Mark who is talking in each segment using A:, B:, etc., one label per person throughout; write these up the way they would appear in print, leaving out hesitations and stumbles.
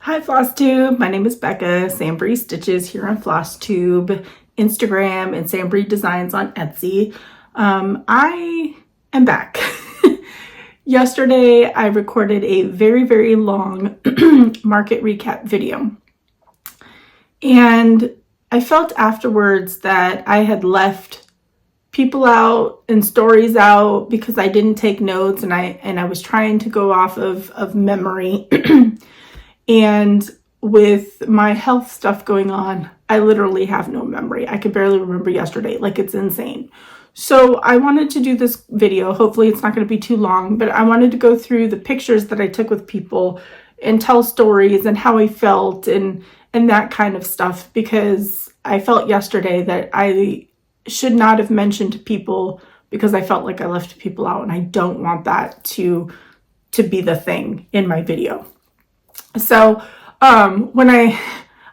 A: Hi Flosstube, my name is Becca, SamBrie Stitches here on Flosstube, Instagram, and SamBrie Designs on Etsy. I am back. Yesterday I recorded a very long market recap video, and I felt afterwards that I had left people out and stories out because I didn't take notes, and I was trying to go off of memory. And with my health stuff going on, I literally have no memory. I could barely remember yesterday. Like, it's insane. So I wanted to do this video. Hopefully it's not going to be too long, but I wanted to go through the pictures that I took with people and tell stories and how I felt and that kind of stuff, because I felt yesterday that I should not have mentioned to people because I felt like I left people out, and I don't want that to be the thing in my video. So when I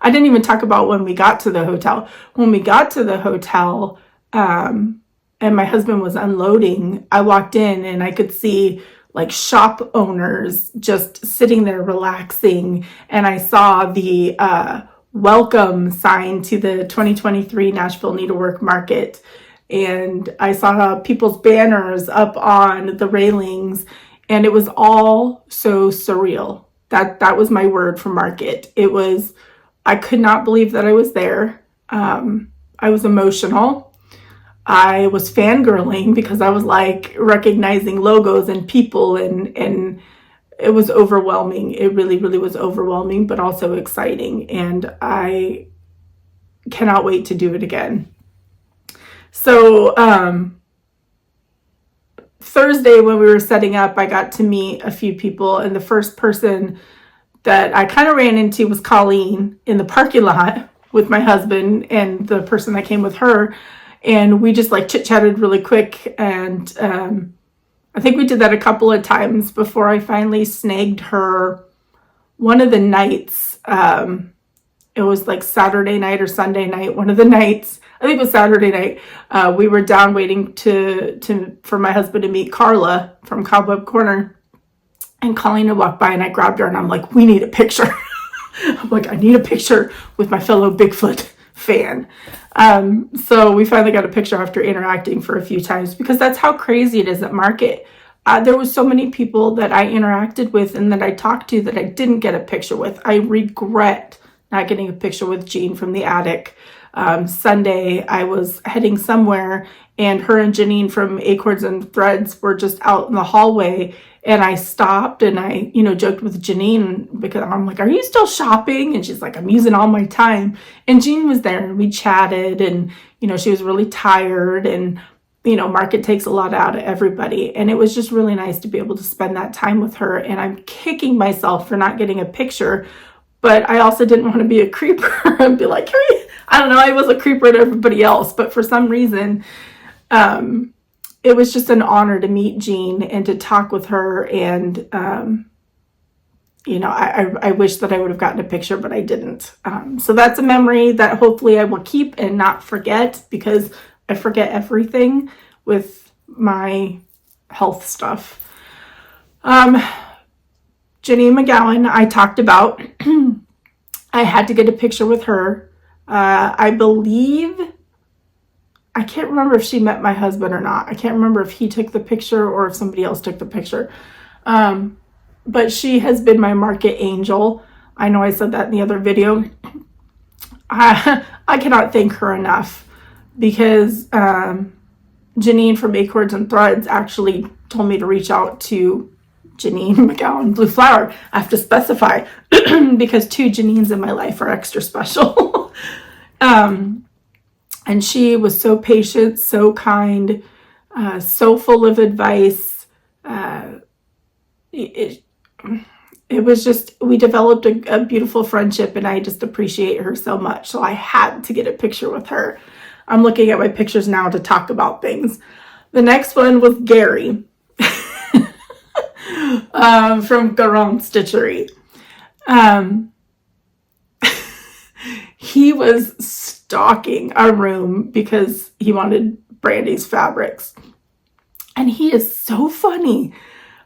A: didn't even talk about when we got to the hotel. When we got to the hotel and my husband was unloading, I walked in and I could see like shop owners just sitting there relaxing, and I saw the welcome sign to the 2023 Nashville Needlework Market, and I saw people's banners up on the railings, and it was all so surreal. That was my word for market. I could not believe that I was there. I was emotional. I was fangirling because I was like recognizing logos and people, and it was overwhelming. It really was overwhelming, but also exciting. And I cannot wait to do it again. So, Thursday when we were setting up, I got to meet a few people, and the first person that I kind of ran into was Colleen in the parking lot with my husband and the person that came with her, and we just like chit-chatted really quick, and I think we did that a couple of times before I finally snagged her one of the nights. It was like Saturday night or Sunday night, one of the nights. I think it was Saturday night. We were down waiting for my husband to meet Carla from Cobweb Corner, and Colleen had walked by, and I grabbed her and I'm like, we need a picture. I'm like, I need a picture with my fellow Bigfoot fan. So we finally got a picture after interacting for a few times, because that's how crazy it is at market. There was so many people that I interacted with and that I talked to that I didn't get a picture with. I regret not getting a picture with Jean from the attic. Sunday, I was heading somewhere, and her and Janine from Acorns and Threads were just out in the hallway, and I stopped and I, joked with Janine because I'm like, are you still shopping? And she's like, I'm using all my time. And Jean was there, and we chatted, and, she was really tired, and, market takes a lot out of everybody. And it was just really nice to be able to spend that time with her. And I'm kicking myself for not getting a picture, but I also didn't want to be a creeper and be like, hey, I don't know, I was a creeper to everybody else. But for some reason, it was just an honor to meet Jean and to talk with her. And, I wish that I would have gotten a picture, but I didn't. So that's a memory that hopefully I will keep and not forget, because I forget everything with my health stuff. Janine McGowan, I talked about. I had to get a picture with her. I believe, I can't remember if she met my husband or not. I can't remember if he took the picture or if somebody else took the picture. But she has been my market angel. I know I said that in the other video. I cannot thank her enough, because Janine from Acorns and Threads actually told me to reach out to Janine McGowan Blue Flower. I have to specify because 2 Janines in my life are extra special. And she was so patient, so kind, so full of advice. It was just, we developed a beautiful friendship, and I just appreciate her so much. So I had to get a picture with her. I'm looking at my pictures now to talk about things. The next one was Gary from Garon Stitchery. He was stalking our room because he wanted Brandy's fabrics. And he is so funny,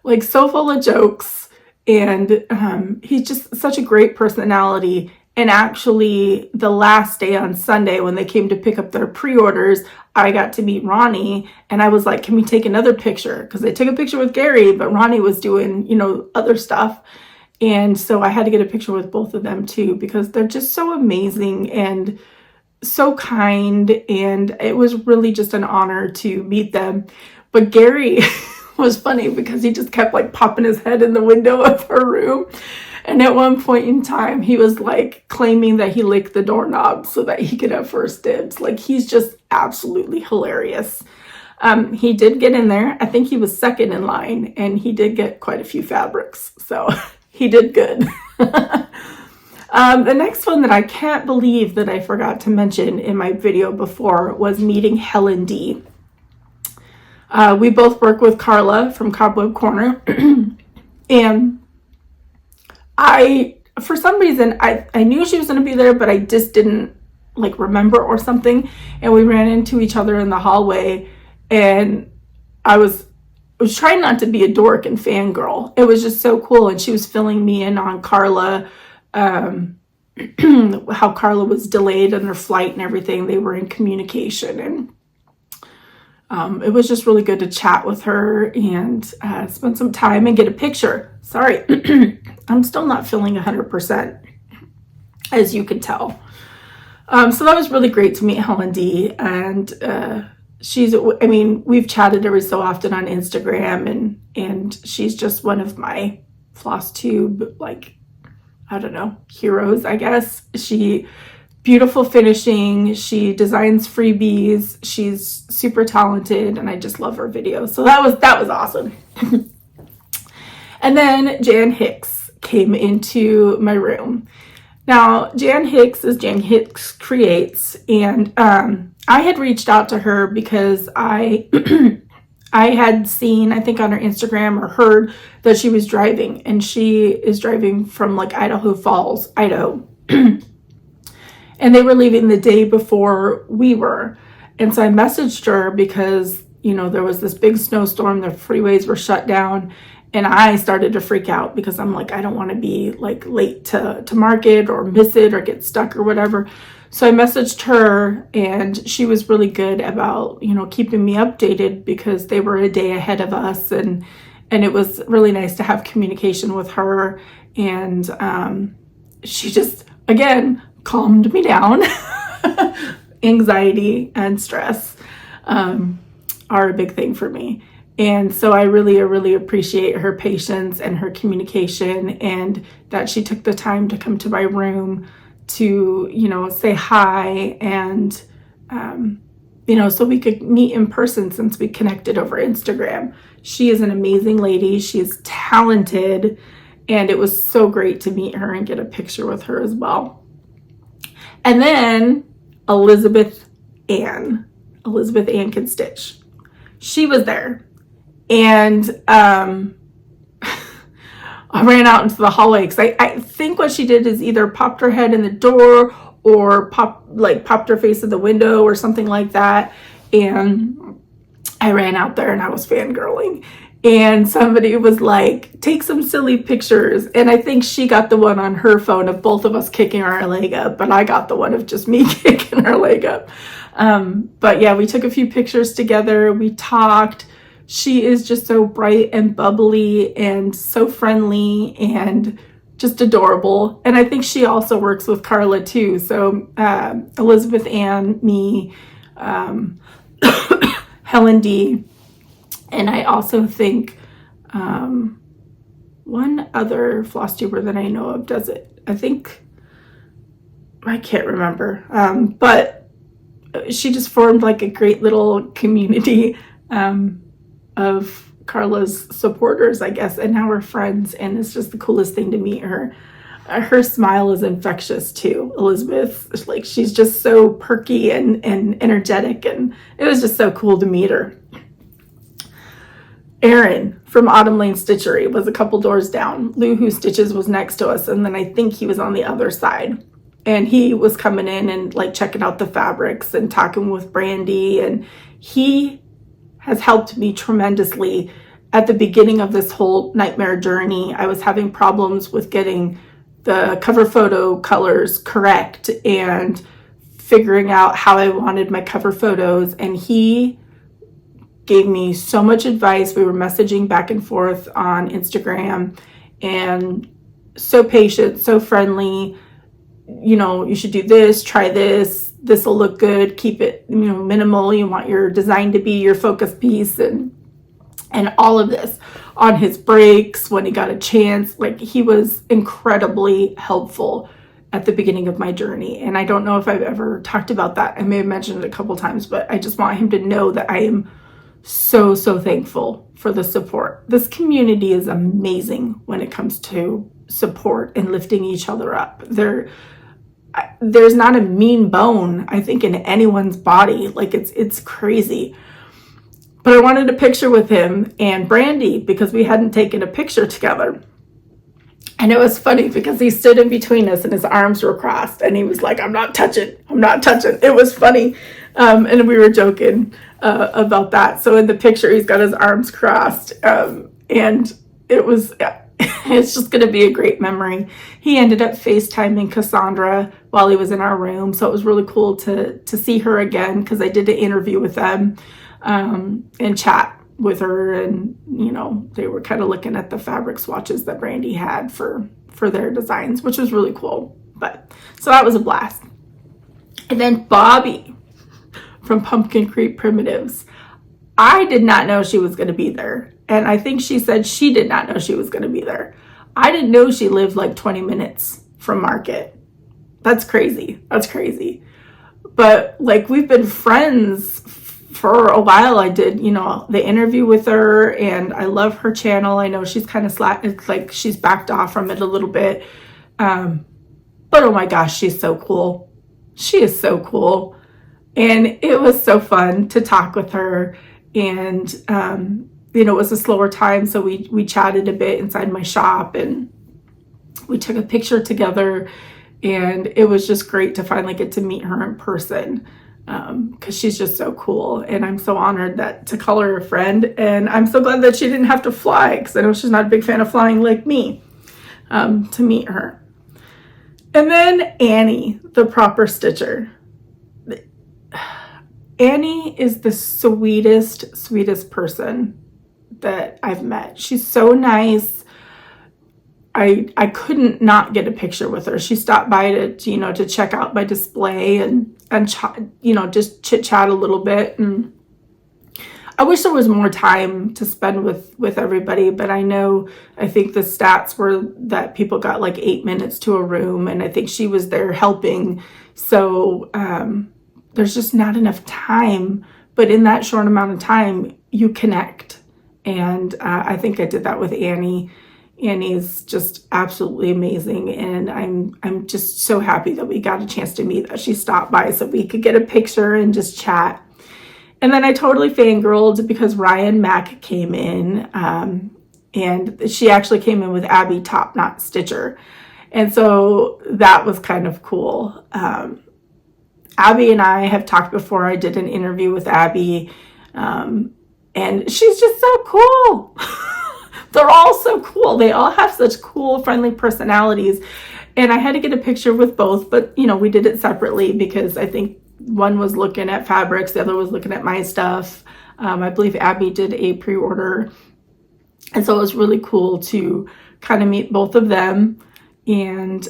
A: like so full of jokes. And he's just such a great personality. And actually, the last day on Sunday, when they came to pick up their pre-orders, I got to meet Ronnie, and I was like, can we take another picture? Because they took a picture with Gary, but Ronnie was doing, you know, other stuff. And so I had to get a picture with both of them too, because they're just so amazing and so kind. And it was really just an honor to meet them. But Gary was funny because he just kept like popping his head in the window of her room. And at one point in time, he was like claiming that he licked the doorknob so that he could have first dibs. Like, he's just absolutely hilarious. He did get in there. I think he was second in line, and he did get quite a few fabrics. So he did good. The next one that I can't believe that I forgot to mention in my video before was meeting Helen D. We both work with Carla from Cobweb Corner. And for some reason, I knew she was going to be there, but I just didn't like remember or something. And we ran into each other in the hallway, and I was trying not to be a dork and fangirl. It was just so cool. And she was filling me in on Carla, how Carla was delayed on her flight and everything. They were in communication, and it was just really good to chat with her and spend some time and get a picture. Sorry, I'm still not feeling 100%, as you can tell. So that was really great to meet Helen D. And we've chatted every so often on Instagram, and she's just one of my Flosstube, like, I don't know, heroes, I guess. Beautiful finishing. She designs freebies. She's super talented, and I just love her videos. So that was awesome. And then Jan Hicks came into my room. Now, Jan Hicks is Jan Hicks Creates, and I had reached out to her because I had seen, I think on her Instagram, or heard that she was driving, and she is driving from like Idaho Falls, Idaho. And they were leaving the day before we were. And so I messaged her because, you know, there was this big snowstorm, the freeways were shut down, and I started to freak out because I'm like, I don't want to be like late to market or miss it or get stuck or whatever. So I messaged her, and she was really good about, you know, keeping me updated because they were a day ahead of us, and it was really nice to have communication with her. And she just, again, calmed me down. Anxiety and stress are a big thing for me. And so I really appreciate her patience and her communication, and that she took the time to come to my room to, you know, say hi, and, you know, so we could meet in person since we connected over Instagram. She is an amazing lady. She is talented, and it was so great to meet her and get a picture with her as well. And then Elizabeth Ann Can Stitch. She was there. And I ran out into the hallway because I think what she did is either popped her head in the door or popped her face in the window or something like that. And I ran out there and I was fangirling. And somebody was like, take some silly pictures. And I think she got the one on her phone of both of us kicking our leg up, but I got the one of just me kicking her leg up. But yeah, we took a few pictures together. We talked. She is just so bright and bubbly and so friendly and just adorable. And I think she also works with Carla too. So Elizabeth Ann, me, Helen D. And I also think one other Flosstuber that I know of does it. I can't remember. But she just formed like a great little community of Carla's supporters, I guess, and now we're friends, and it's just the coolest thing to meet her. Her smile is infectious too. Elizabeth, like, she's just so perky and energetic, and it was just so cool to meet her. Aaron from Autumn Lane Stitchery was a couple doors down. Lou Who Stitches was next to us, and then I think he was on the other side. And he was coming in and like checking out the fabrics and talking with Brandy, and he has helped me tremendously at the beginning of this whole nightmare journey, I was having problems with getting the cover photo colors correct and figuring out how I wanted my cover photos. And he gave me so much advice. We were messaging back and forth on Instagram, and so patient, so friendly. You know, you should do this, try this, this will look good, keep it, you know, minimal. You want your design to be your focus piece, and all of this on his breaks when he got a chance. Like, he was incredibly helpful at the beginning of my journey. And I don't know if I've ever talked about that. I may have mentioned it a couple times, but I just want him to know that I am so, so thankful for the support. This community is amazing when it comes to support and lifting each other up. There's not a mean bone, I think, in anyone's body. Like, it's crazy. But I wanted a picture with him and Brandy because we hadn't taken a picture together. And it was funny because he stood in between us and his arms were crossed. And he was like, I'm not touching. It was funny. And we were joking about that. So in the picture, he's got his arms crossed. And it was, it's just going to be a great memory. He ended up FaceTiming Cassandra while he was in our room. So it was really cool to see her again, because I did an interview with them. And chat with her, and you know, they were kind of looking at the fabric swatches that Brandy had for their designs, which was really cool. But so that was a blast. And then Bobby from Pumpkin Creek Primitives, I did not know she was going to be there, and I think she said she did not know she was going to be there. I didn't know she lived like 20 minutes from Market. That's crazy. But like, we've been friends for a while. I did, you know, the interview with her, and I love her channel. I know she's kind of it's like she's backed off from it a little bit. But oh my gosh, she's so cool. She is so cool. And it was so fun to talk with her. And, you know, it was a slower time. So we chatted a bit inside my shop, and we took a picture together, and it was just great to finally get to meet her in person. Because she's just so cool, and I'm so honored to call her a friend, and I'm so glad that she didn't have to fly, because I know she's not a big fan of flying like me, to meet her. And then Annie, the proper stitcher. Annie is the sweetest person that I've met. She's so nice. I couldn't not get a picture with her. She stopped by to check out my display and you know, just chit chat a little bit. And I wish there was more time to spend with everybody, but I think the stats were that people got like 8 minutes to a room, and I think she was there helping. So there's just not enough time, but in that short amount of time, you connect. And I think I did that with Annie. Annie's just absolutely amazing, and I'm just so happy that we got a chance to meet, that she stopped by so we could get a picture and just chat. And then I totally fangirled because Ryan Mack came in, and she actually came in with Abby Top Knot Stitcher, and so that was kind of cool. Abby and I have talked before. I did an interview with Abby, and she's just so cool. They're all so cool. They all have such cool, friendly personalities. And I had to get a picture with both, but you know, we did it separately because I think one was looking at fabrics, the other was looking at my stuff. I believe Abby did a pre-order. And so it was really cool to kind of meet both of them and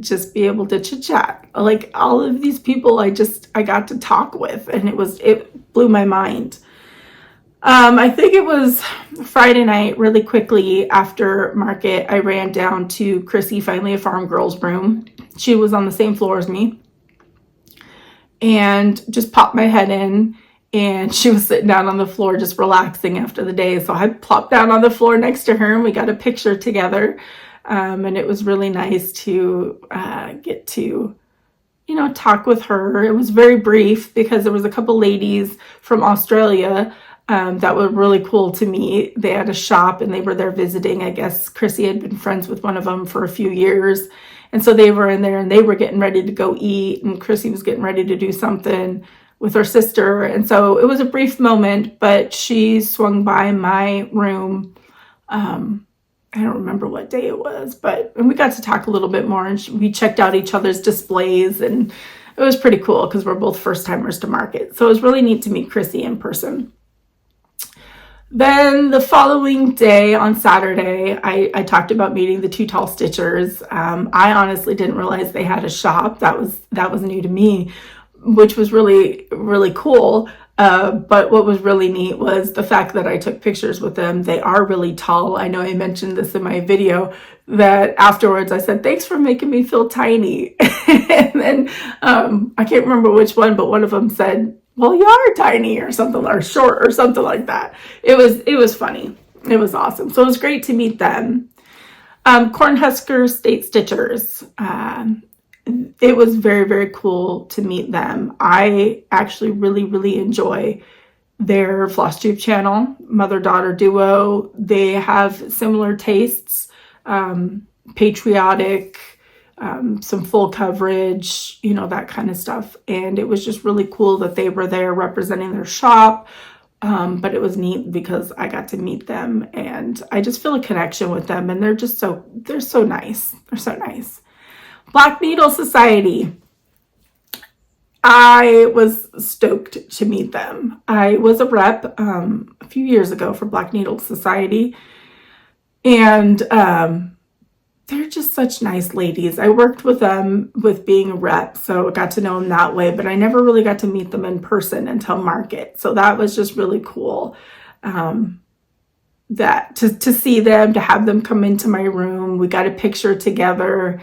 A: just be able to chit chat. Like, all of these people I got to talk with, and it blew my mind. I think it was Friday night, really quickly after Market, I ran down to Chrissy, finally a Farm Girls room. She was on the same floor as me, and just popped my head in, and she was sitting down on the floor just relaxing after the day. So I plopped down on the floor next to her, and we got a picture together. And it was really nice to get to, you know, talk with her. It was very brief because there was a couple ladies from Australia that were really cool to me. They had a shop and they were there visiting. I guess Chrissy had been friends with one of them for a few years. And so they were in there and they were getting ready to go eat, and Chrissy was getting ready to do something. with her sister. And so it was a brief moment, but she swung by my room. I don't remember what day it was, and we got to talk a little bit more, and we checked out each other's displays, and it was pretty cool because we're both first timers to market. So it was really neat to meet Chrissy in person. Then the following day on Saturday, I talked about meeting the Two Tall Stitchers. I honestly didn't realize they had a shop. That was new to me, which was really, really cool. But what was really neat was the fact that I took pictures with them. They are really tall. I know I mentioned this in my video, that afterwards I said, thanks for making me feel tiny. And then I can't remember which one, but one of them said, well, you are tiny or something, or short or something like that. It was funny. It was awesome. So it was great to meet them. Cornhusker State Stitchers. It was very, very cool to meet them. I actually really, really enjoy their Flosstube channel, mother-daughter duo. They have similar tastes, patriotic, some full coverage, that kind of stuff. And it was just really cool that they were there representing their shop. But it was neat because I got to meet them, and I just feel a connection with them, and they're so nice. They're so nice. Black Needle Society. I was stoked to meet them. I was a rep a few years ago for Black Needle Society, and they're just such nice ladies. I worked with them with being a rep, so I got to know them that way, but I never really got to meet them in person until market. So that was just really cool. That to see them, to have them come into my room. We got a picture together,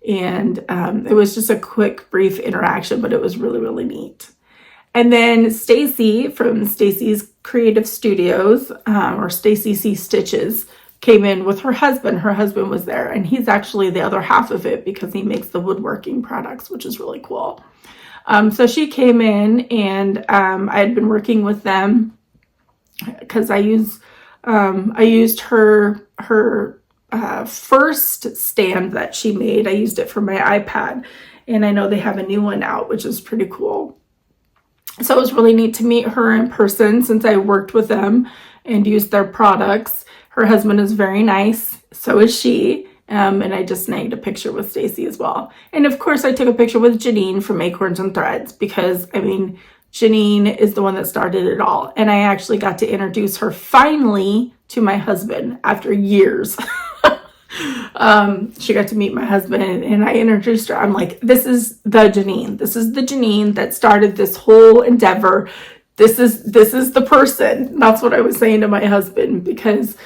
A: and it was just a quick, brief interaction, but it was really, really neat. And then Stacy from Stacy's Creative Studios, or Stacy C Stitches, came in with her husband. Her husband was there, and he's actually the other half of it because he makes the woodworking products, which is really cool. So she came in, and I had been working with them because I used her first stand that she made. I used it for my iPad, and I know they have a new one out, which is pretty cool. So it was really neat to meet her in person since I worked with them and used their products. Her husband is very nice. So is she. And I just snagged a picture with Stacy as well. And of course, I took a picture with Janine from Acorns and Threads because, Janine is the one that started it all. And I actually got to introduce her finally to my husband after years. She got to meet my husband, and I introduced her. I'm like, this is the Janine. This is the Janine that started this whole endeavor. This is the person. That's what I was saying to my husband, because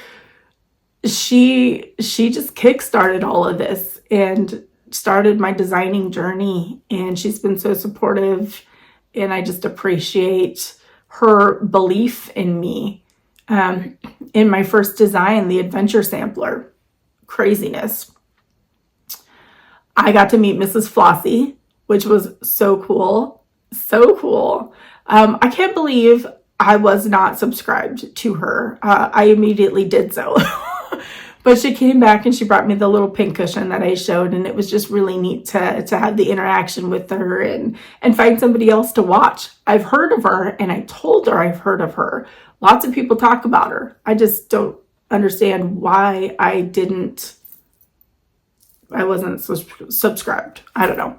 A: she just kickstarted all of this and started my designing journey, and she's been so supportive, and I just appreciate her belief in me. In my first design, the adventure sampler, craziness, I got to meet Mrs. Flossie, which was so cool. I can't believe I was not subscribed to her. I immediately did so. But she came back and she brought me the little pink cushion that I showed, and it was just really neat to have the interaction with her and find somebody else to watch. I've heard of her, and I told her I've heard of her. Lots of people talk about her. I just don't understand why I wasn't subscribed. I don't know.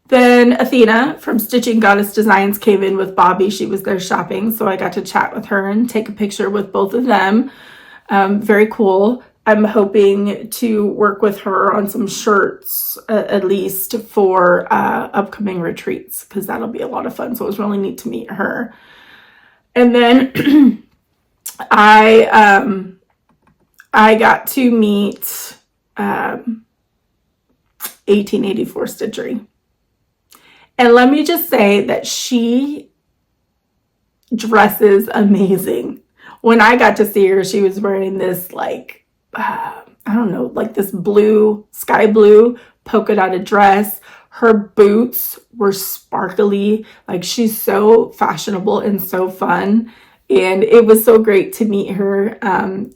A: Then Athena from Stitching Goddess Designs came in with Bobby. She was there shopping, so I got to chat with her and take a picture with both of them. Very cool. I'm hoping to work with her on some shirts, at least for upcoming retreats, because that'll be a lot of fun. So it was really neat to meet her. And then I got to meet 1884 Stitchery. And let me just say that she dresses amazing. When I got to see her, she was wearing this this blue, sky blue polka dotted dress. Her boots were sparkly. She's so fashionable and so fun. And it was so great to meet her.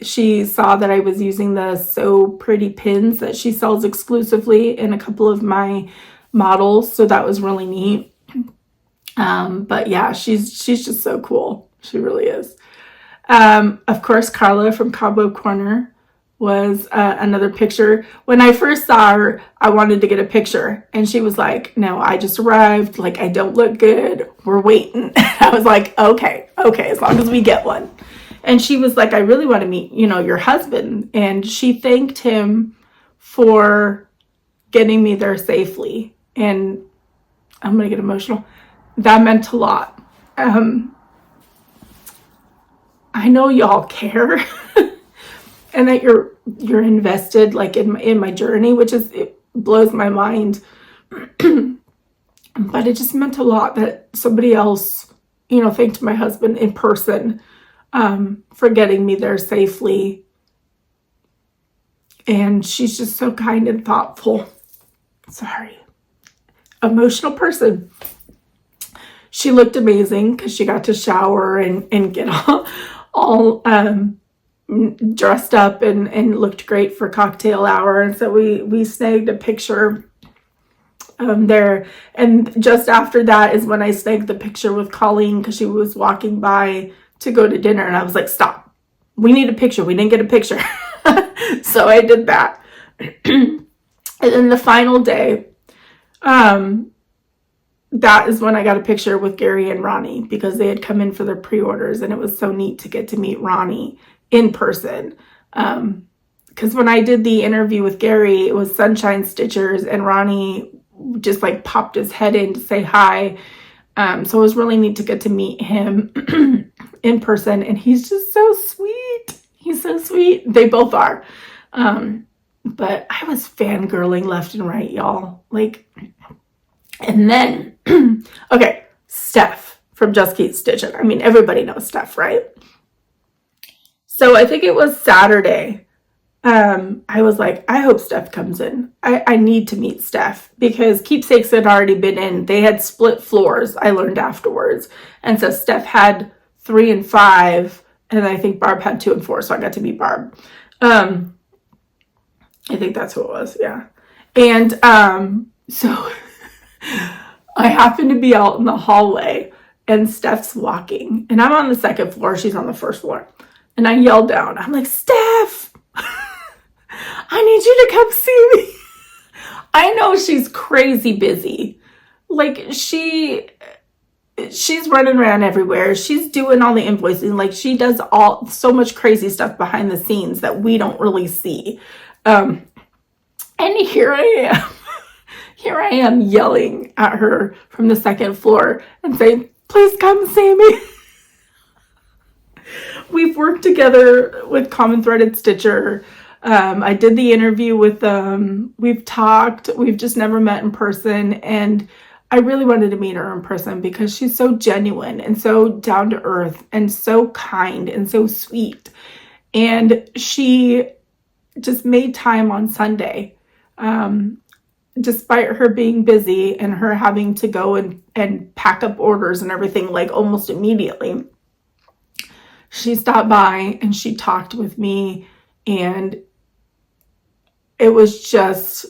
A: She saw that I was using the So Pretty pins that she sells exclusively in a couple of my models, so that was really neat. But yeah, she's just so cool. She really is. Of course, Carla from Cobweb Corner was another picture. When I first saw her, I wanted to get a picture, and she was like, no, I just arrived, like, I don't look good, we're waiting. I was like, okay, as long as we get one. And she was like, I really want to meet, your husband. And she thanked him for getting me there safely. And I'm gonna get emotional. That meant a lot. I know y'all care and that you're invested, like, in my journey, which is, it blows my mind. But it just meant a lot that somebody else, thanked my husband in person for getting me there safely. And she's just so kind and thoughtful. Sorry. Emotional person. She looked amazing because she got to shower and get all dressed up and looked great for cocktail hour. And so we snagged a picture there. And just after that is when I snagged the picture with Colleen, because she was walking by to go to dinner. And I was like, stop. We need a picture. We didn't get a picture. So I did that. And then the final day, that is when I got a picture with Gary and Ronnie, because they had come in for their pre-orders, and it was so neat to get to meet Ronnie in person. Because when I did the interview with Gary, it was Sunshine Stitchers, and Ronnie just like popped his head in to say hi. So it was really neat to get to meet him in person, and he's just so sweet. He's so sweet. They both are. But I was fangirling left and right, y'all. Like, and then, okay, Steph from Just Keep Stitching. I mean, everybody knows Steph, right? So I think it was Saturday. I was like, I hope Steph comes in. I need to meet Steph, because Keepsakes had already been in. They had split floors, I learned afterwards. And so Steph had 3 and 5, and I think Barb had 2 and 4, so I got to meet Barb. I think that's who it was, yeah. And so I happened to be out in the hallway, and Steph's walking, and I'm on the 2nd floor, she's on the 1st floor. And I yelled down, I'm like, Steph, I need you to come see me. I know she's crazy busy. Like, she's running around everywhere. She's doing all the invoicing. Like, she does so much crazy stuff behind the scenes that we don't really see. And here I am. Here I am yelling at her from the 2nd floor and saying, please come see me. We've worked together with Common Threaded Stitcher. I did the interview with them. We've talked. We've just never met in person. And I really wanted to meet her in person because she's so genuine and so down to earth and so kind and so sweet. And she just made time on Sunday, despite her being busy and her having to go and pack up orders and everything, like, almost immediately. She stopped by and she talked with me, and it was just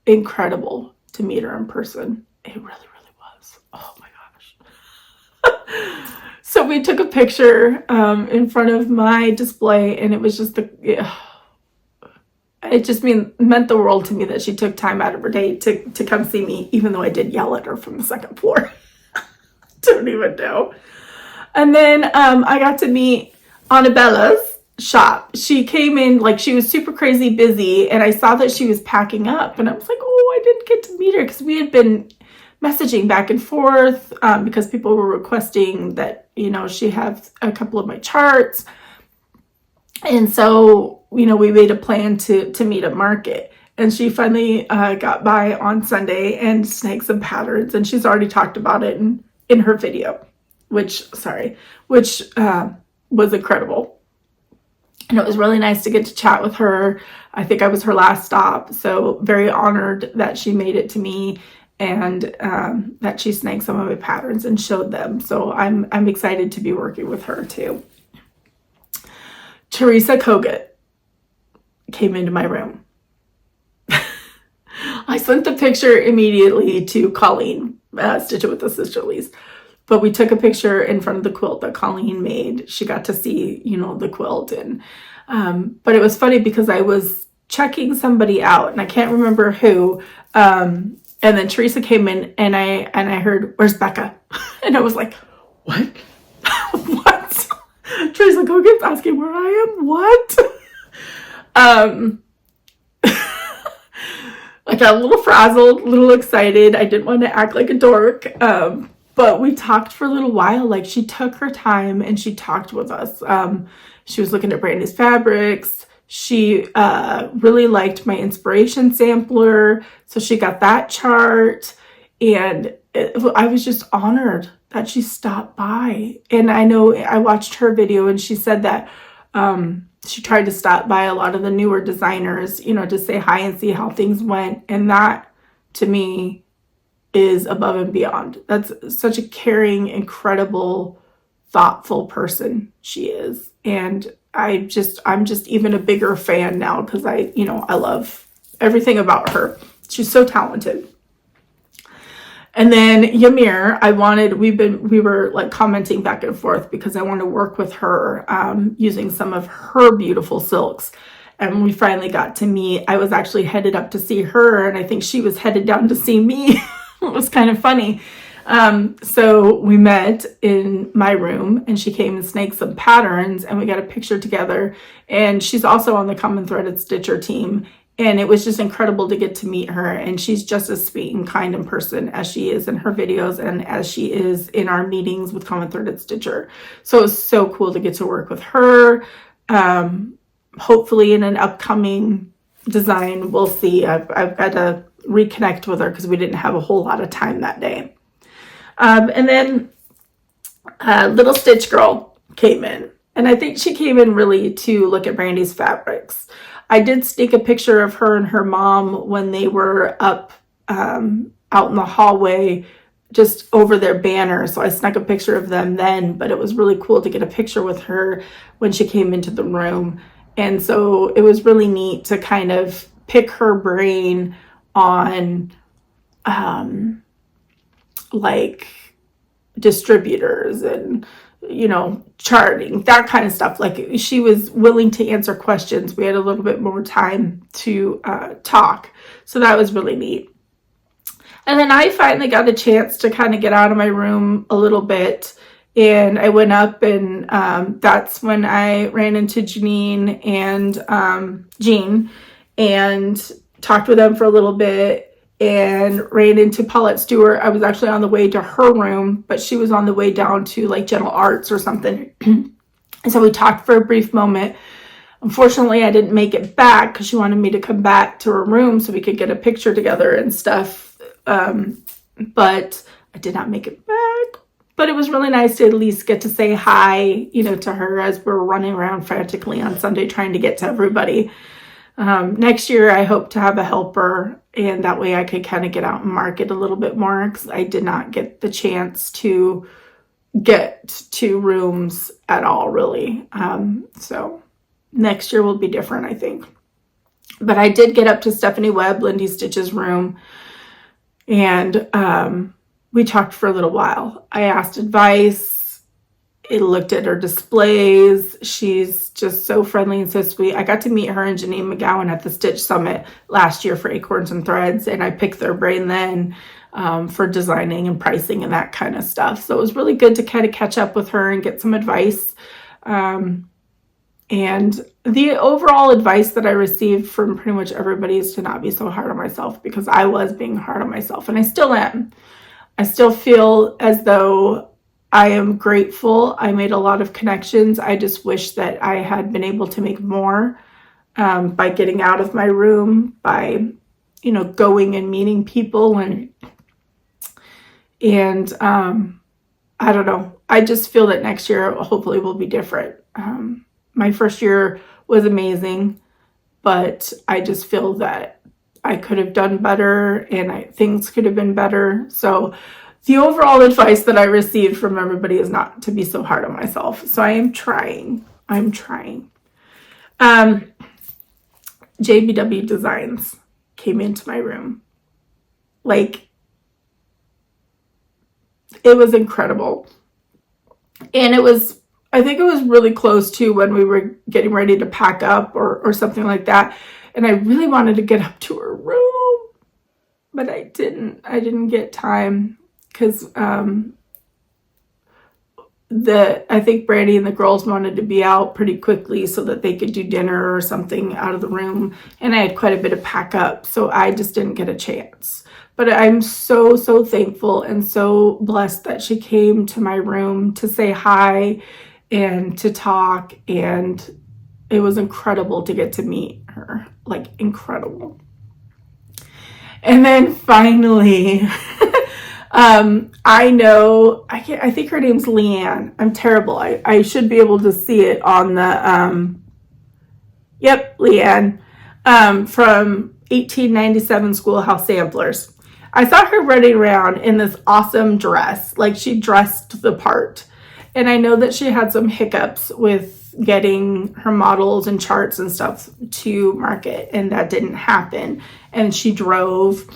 A: incredible to meet her in person. It really, really was. Oh my gosh. So we took a picture in front of my display, and it was just it just meant the world to me that she took time out of her day to come see me, even though I did yell at her from the 2nd floor. Don't even know. And then I got to meet Annabella's shop. She came in, like, she was super crazy busy, and I saw that she was packing up, and I was like, oh, I didn't get to meet her, because we had been messaging back and forth because people were requesting that, she have a couple of my charts. And so, we made a plan to meet at Market. And she finally got by on Sunday and snagged some patterns, and she's already talked about it in her video, which was incredible. And it was really nice to get to chat with her. I think I was her last stop, so very honored that she made it to me, and that she snagged some of my patterns and showed them. So I'm excited to be working with her too. Teresa Kogut came into my room. I sent the picture immediately to Colleen, Stitch It with the Sisterlies. But we took a picture in front of the quilt that Colleen made. She got to see, the quilt. And but it was funny because I was checking somebody out, and I can't remember who. And then Teresa came in, and I heard, "Where's Becca?" And I was like, "What? What?" Teresa keeps asking where I am. What? I got a little frazzled, a little excited. I didn't want to act like a dork. But we talked for a little while. Like, she took her time and she talked with us. She was looking at Brandy's fabrics. She really liked my inspiration sampler. So she got that chart. And I was just honored that she stopped by. And I know I watched her video, and she said that she tried to stop by a lot of the newer designers, to say hi and see how things went. And that, to me, is above and beyond. That's such a caring, incredible, thoughtful person she is. And I'm just even a bigger fan now because I love everything about her. She's so talented. And then Ymir, we were like commenting back and forth because I want to work with her using some of her beautiful silks. And we finally got to meet. I was actually headed up to see her, and I think she was headed down to see me. It was kind of funny. So we met in my room, and she came and snaked some patterns, and we got a picture together. And she's also on the Common Threaded Stitcher team. And it was just incredible to get to meet her. And she's just as sweet and kind in person as she is in her videos and as she is in our meetings with Common Threaded Stitcher. So it was so cool to get to work with her. Hopefully in an upcoming design, we'll see. I've got to reconnect with her because we didn't have a whole lot of time that day. And then Little Stitch Girl came in. And I think she came in really to look at Brandy's fabrics. I did sneak a picture of her and her mom when they were up out in the hallway just over their banner. So I snuck a picture of them then, but it was really cool to get a picture with her when she came into the room. And so it was really neat to kind of pick her brain on like distributors and charting, that kind of stuff. Like, she was willing to answer questions. We had a little bit more time to talk. So that was really neat. And then I finally got a chance to kind of get out of my room a little bit. And I went up, and that's when I ran into Janine and Jean and talked with them for a little bit. And ran into Paulette Stewart. I was actually on the way to her room, but she was on the way down to like Gentle Arts or something. And so we talked for a brief moment. Unfortunately, I didn't make it back because she wanted me to come back to her room so we could get a picture together and stuff. But I did not make it back. But it was really nice to at least get to say hi, to her as we're running around frantically on Sunday trying to get to everybody. Next year, I hope to have a helper, and that way I could kind of get out and market a little bit more because I did not get the chance to get to rooms at all, really. So next year will be different, I think. But I did get up to Stephanie Webb, Lindy Stitch's room, and we talked for a little while. I asked advice. I looked at her displays. She's just so friendly and so sweet. I got to meet her and Janine McGowan at the Stitch Summit last year for Acorns and Threads, and I picked their brain then for designing and pricing and that kind of stuff. So it was really good to kind of catch up with her and get some advice. And the overall advice that I received from pretty much everybody is to not be so hard on myself, because I was being hard on myself, and I still am. I still feel as though I am grateful. I made a lot of connections. I just wish that I had been able to make more by getting out of my room, by, going and meeting people. And I don't know. I just feel that next year hopefully will be different. My first year was amazing, but I just feel that I could have done better, and things could have been better. So the overall advice that I received from everybody is not to be so hard on myself. So I am trying. JBW Designs came into my room. Like, it was incredible. And I think it was really close to when we were getting ready to pack up or something like that. And I really wanted to get up to her room, but I didn't get time because I think Brandy and the girls wanted to be out pretty quickly so that they could do dinner or something out of the room. And I had quite a bit of pack up, so I just didn't get a chance. But I'm so, so thankful and so blessed that she came to my room to say hi and to talk. And it was incredible to get to meet her, like incredible. And then finally, I think her name's Leanne. I'm terrible. I should be able to see it on the, yep, Leanne, from 1897 Schoolhouse Samplers. I saw her running around in this awesome dress, like she dressed the part. And I know that she had some hiccups with getting her models and charts and stuff to market, and that didn't happen. And she drove.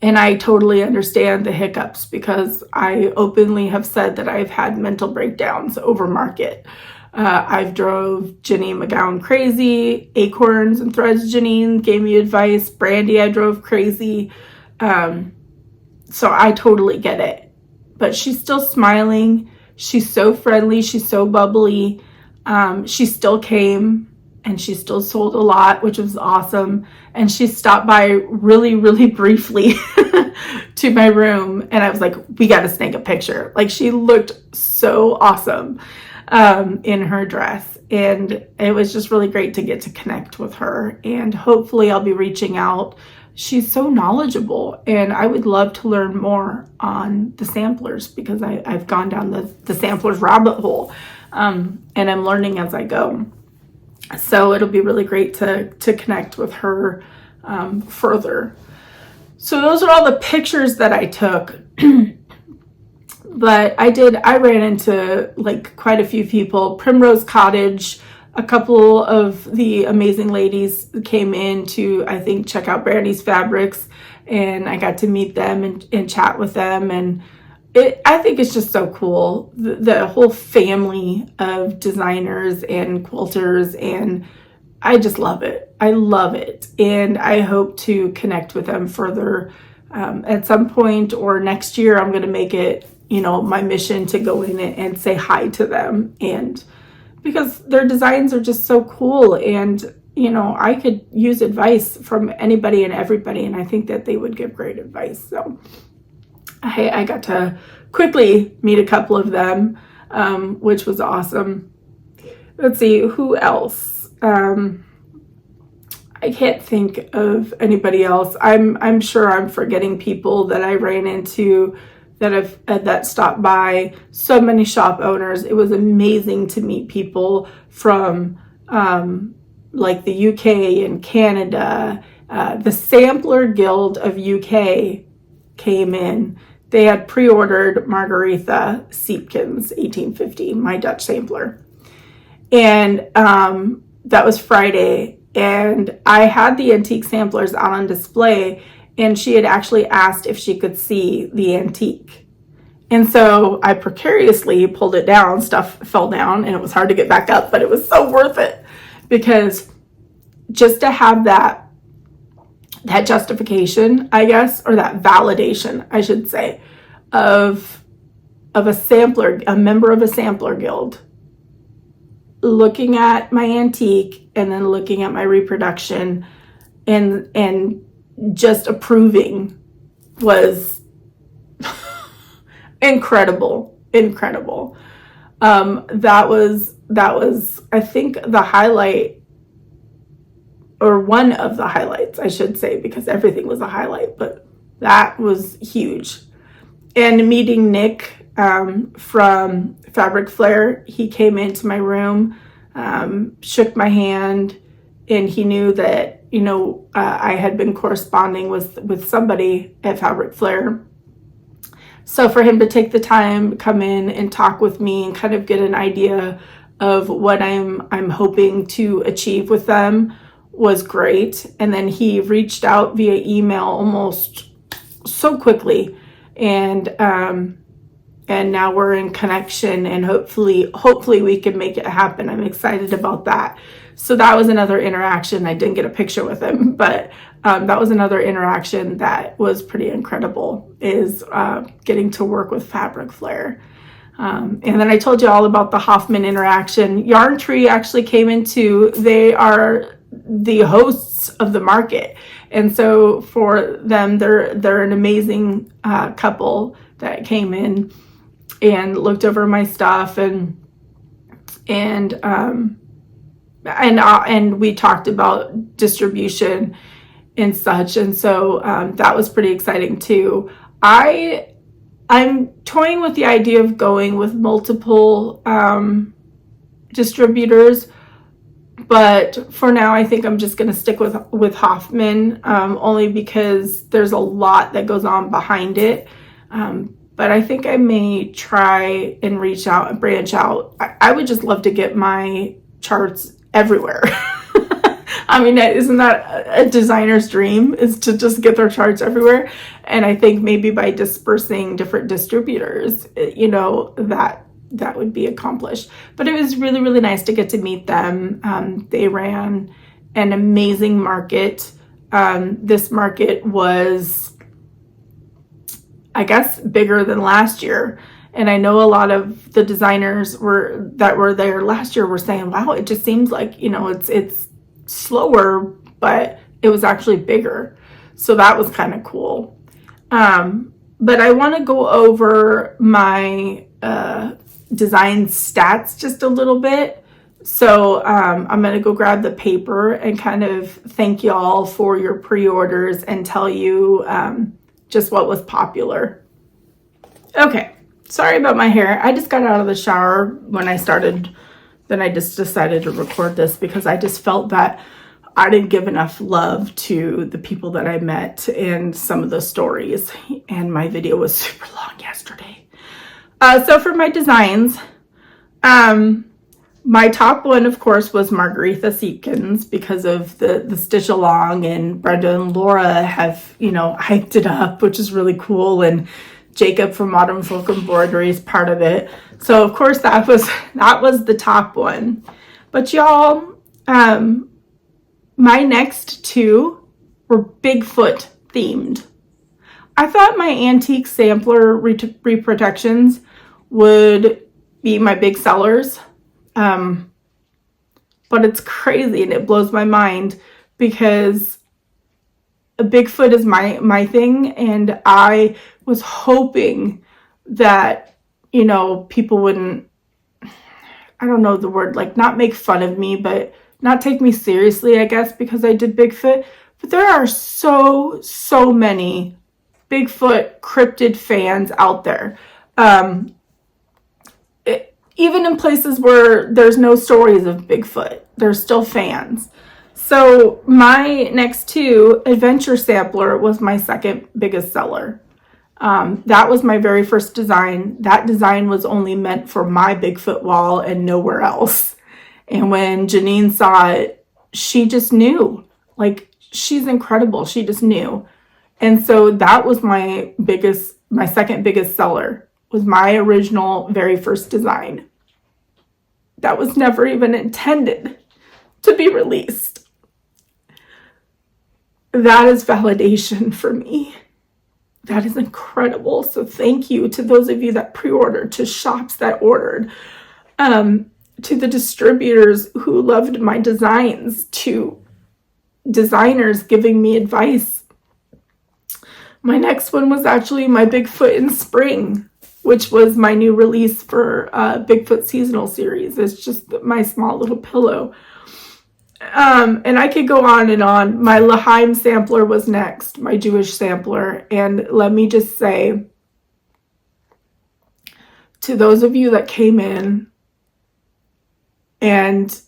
A: And I totally understand the hiccups because I openly have said that I've had mental breakdowns over market. I've drove Jenny McGowan crazy. Acorns and Threads Janine gave me advice. Brandy, I drove crazy. So I totally get it. But she's still smiling. She's so friendly. She's so bubbly. She still came and she still sold a lot, which was awesome. And she stopped by really, really briefly to my room. And I was like, we got to snag a picture. Like, she looked so awesome in her dress. And it was just really great to get to connect with her. And hopefully I'll be reaching out. She's so knowledgeable. And I would love to learn more on the samplers because I've gone down the samplers rabbit hole. And I'm learning as I go. So it'll be really great to connect with her further. So those are all the pictures that I took. But I ran into like quite a few people. Primrose Cottage, a couple of the amazing ladies came in to, I think, check out Brandy's fabrics. And I got to meet them and chat with them. And I think it's just so cool. The whole family of designers and quilters, and I just love it. I love it. And I hope to connect with them further at some point, or next year I'm going to make it, my mission to go in and say hi to them. And because their designs are just so cool, and I could use advice from anybody and everybody, and I think that they would give great advice. So I got to quickly meet a couple of them, which was awesome. Let's see, who else? I can't think of anybody else. I'm sure I'm forgetting people that I ran into that stopped by. So many shop owners. It was amazing to meet people from like the UK and Canada. The Sampler Guild of UK came in. They had pre-ordered Margaretha Siepkins 1850, my Dutch sampler. And that was Friday. And I had the antique samplers out on display, and she had actually asked if she could see the antique. And so I precariously pulled it down, stuff fell down, and it was hard to get back up, but it was so worth it, because just to have that justification, I guess, or that validation, I should say, of a sampler, a member of a sampler guild, looking at my antique and then looking at my reproduction and just approving was incredible. That was I think the highlight, or one of the highlights, I should say, because everything was a highlight, but that was huge. And meeting Nick from Fabric Flair, he came into my room, shook my hand, and he knew that, I had been corresponding with somebody at Fabric Flair. So for him to take the time, come in and talk with me and kind of get an idea of what I'm hoping to achieve with them was great. And then he reached out via email almost so quickly. And now we're in connection, and hopefully we can make it happen. I'm excited about that. So that was another interaction. I didn't get a picture with him, but that was another interaction that was pretty incredible, is getting to work with Fabric Flair. And then I told you all about the Hoffman interaction. Yarn Tree actually came into, they are the hosts of the market. And so for them, they're an amazing couple that came in and looked over my stuff, and we talked about distribution and such. And so that was pretty exciting too. I'm toying with the idea of going with multiple distributors, but for now I think I'm just going to stick with Hoffman, only because there's a lot that goes on behind it. But I think I may try and reach out and branch out. I would just love to get my charts everywhere. I mean, isn't that a designer's dream, is to just get their charts everywhere? And I think maybe by dispersing different distributors, that would be accomplished. But it was really, really nice to get to meet them. They ran an amazing market. This market was, I guess, bigger than last year. And I know a lot of the designers that were there last year were saying, wow, it just seems like, it's slower, but it was actually bigger. So that was kind of cool. But I want to go over my design stats just a little bit. So I'm going to go grab the paper and kind of thank y'all for your pre-orders and tell you just what was popular. Okay, sorry about my hair. I just got out of the shower when I started. Then I just decided to record this because I just felt that I didn't give enough love to the people that I met and some of the stories. And my video was super long yesterday. So for my designs, my top one, of course, was Margaretha Seekins, because of the stitch along, and Brenda and Laura have, hyped it up, which is really cool. And Jacob from Modern Folk Embroidery is part of it. So of course that was the top one. But y'all, my next two were Bigfoot themed. I thought my antique sampler reproductions would be my big sellers. But it's crazy and it blows my mind, because a Bigfoot is my thing, and I was hoping that, people wouldn't, I don't know the word, like not make fun of me, but not take me seriously, I guess, because I did Bigfoot. But there are so many Bigfoot cryptid fans out there. Even in places where there's no stories of Bigfoot, there's still fans. So my next two, Adventure Sampler was my second biggest seller. That was my very first design. That design was only meant for my Bigfoot wall and nowhere else. And when Janine saw it, she just knew. Like, she's incredible. She just knew. And so that was my second biggest seller, was my original very first design. That was never even intended to be released. That is validation for me. That is incredible. So thank you to those of you that pre-ordered, to shops that ordered, to the distributors who loved my designs, to designers giving me advice. My next one was actually my Bigfoot in Spring, which was my new release for Bigfoot Seasonal Series. It's just my small little pillow. And I could go on and on. My L'Chaim sampler was next, my Jewish sampler. And let me just say, to those of you that came in and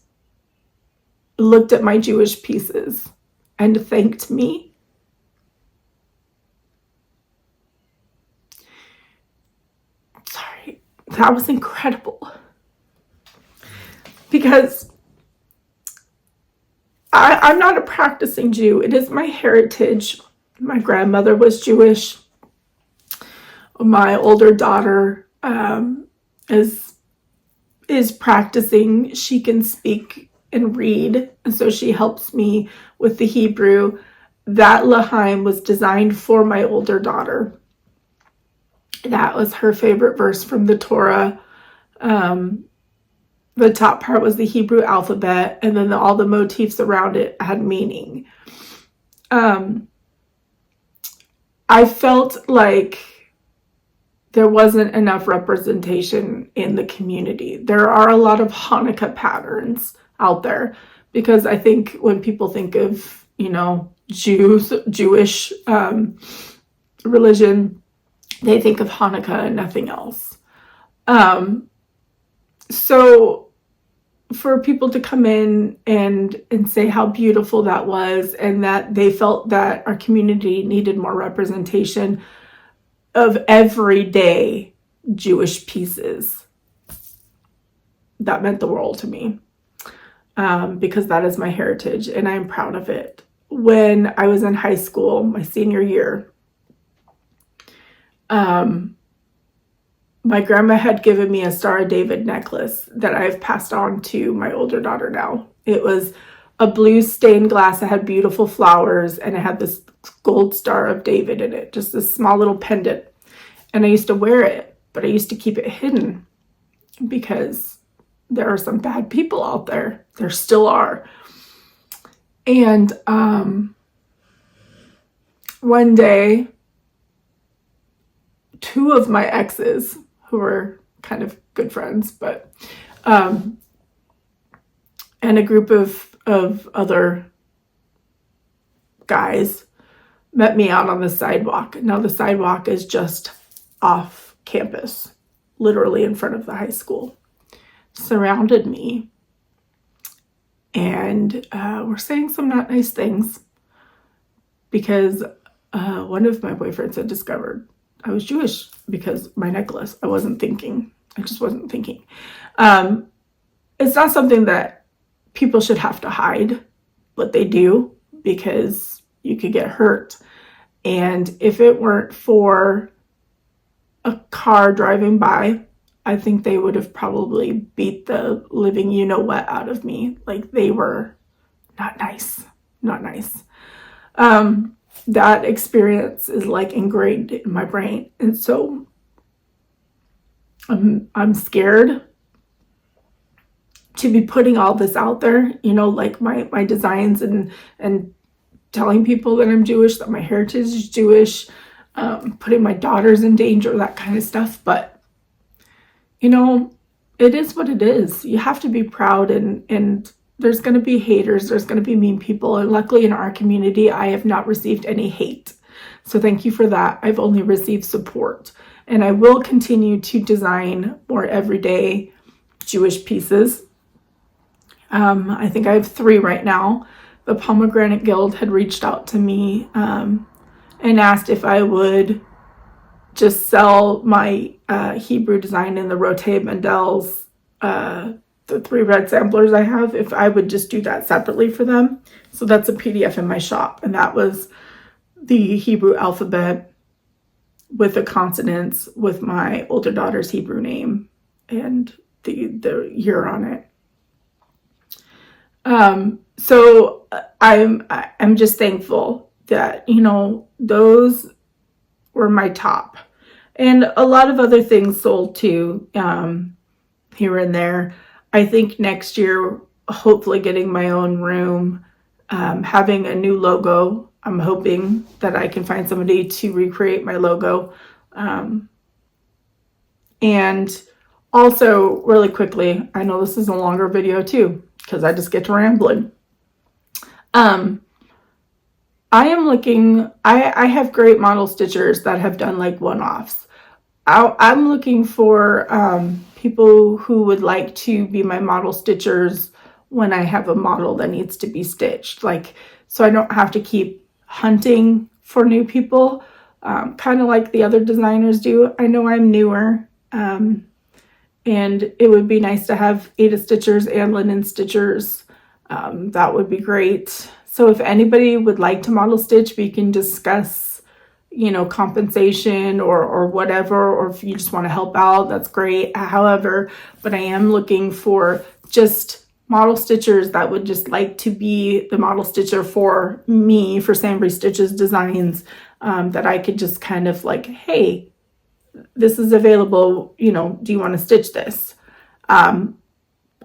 A: looked at my Jewish pieces and thanked me, sorry, that was incredible. Because I'm not a practicing Jew. It is my heritage. My grandmother was Jewish. My older daughter is practicing. She can speak and read, and so she helps me with the Hebrew. That L'chaim was designed for my older daughter. That was her favorite verse from the Torah. The top part was the Hebrew alphabet, and then all the motifs around it had meaning. I felt like there wasn't enough representation in the community. There are a lot of Hanukkah patterns out there, because I think when people think of, Jewish religion, they think of Hanukkah and nothing else. So for people to come in and say how beautiful that was, and that they felt that our community needed more representation of everyday Jewish pieces, that meant the world to me, because that is my heritage and I'm proud of it. When I was in high school, my senior year, my grandma had given me a Star of David necklace that I've passed on to my older daughter now. It was a blue stained glass that had beautiful flowers, and it had this gold Star of David in it, just this small little pendant. And I used to wear it, but I used to keep it hidden because there are some bad people out there. There still are. And one day, two of my exes, who were kind of good friends, but and a group of other guys met me out on the sidewalk. Now the sidewalk is just off campus, literally in front of the high school, surrounded me, and were saying some not nice things because one of my boyfriends had discovered I was Jewish because my necklace. I wasn't thinking. I just wasn't thinking. It's not something that people should have to hide, but they do, because you could get hurt. And if it weren't for a car driving by, I think they would have probably beat the living you-know-what out of me. Like, they were not nice. Not nice. That experience is like ingrained in my brain. And so I'm scared to be putting all this out there, like my designs and telling people that I'm Jewish, that my heritage is Jewish, putting my daughters in danger, that kind of stuff. But, it is what it is. You have to be proud, and there's going to be haters. There's going to be mean people. And luckily in our community, I have not received any hate. So thank you for that. I've only received support. And I will continue to design more everyday Jewish pieces. I think I have 3 right now. The Pomegranate Guild had reached out to me and asked if I would just sell my Hebrew design in the Rote Mandel's, the 3 red samplers I have, if I would just do that separately for them. So that's a PDF in my shop, and that was the Hebrew alphabet with the consonants with my older daughter's Hebrew name and the year on it. So I'm just thankful that, those were my top, and a lot of other things sold too, here and there. I think next year, hopefully getting my own room, having a new logo. I'm hoping that I can find somebody to recreate my logo. And also, really quickly, I know this is a longer video too, because I just get to rambling. I am looking, I have great model stitchers that have done like one-offs. I'm looking for people who would like to be my model stitchers when I have a model that needs to be stitched. Like, so I don't have to keep hunting for new people, kind of like the other designers do. I know I'm newer, and it would be nice to have Ada stitchers and linen stitchers that would be great. So if anybody would like to model stitch, we can discuss, compensation or whatever, or if you just want to help out, that's great. However, but I am looking for just model stitchers that would just like to be the model stitcher for me, for SamBrie Stitches designs, that I could just kind of like, hey, this is available, do you want to stitch this?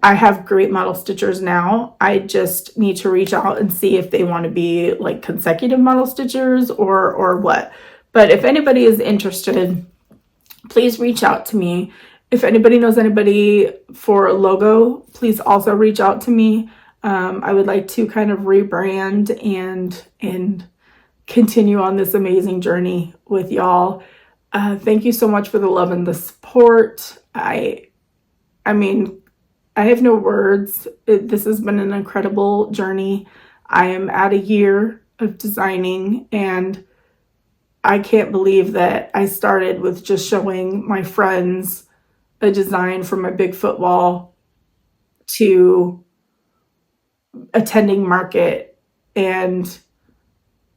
A: I have great model stitchers now. I just need to reach out and see if they want to be like consecutive model stitchers or what. But if anybody is interested, please reach out to me. If anybody knows anybody for a logo, please also reach out to me. I would like to kind of rebrand and continue on this amazing journey with y'all. Thank you so much for the love and the support. I mean, I have no words. This has been an incredible journey. I am at a year of designing, and I can't believe that I started with just showing my friends a design for my Bigfoot wall to attending market and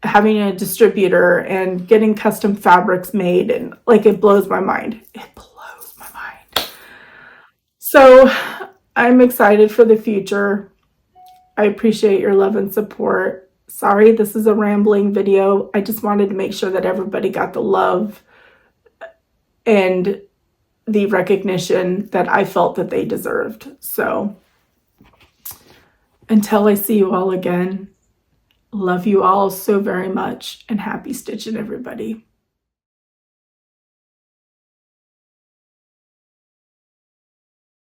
A: having a distributor and getting custom fabrics made, and like it blows my mind. It blows my mind. So I'm excited for the future. I appreciate your love and support. Sorry, this is a rambling video. I just wanted to make sure that everybody got the love and the recognition that I felt that they deserved. So until I see you all again, love you all so very much, and happy stitching, everybody.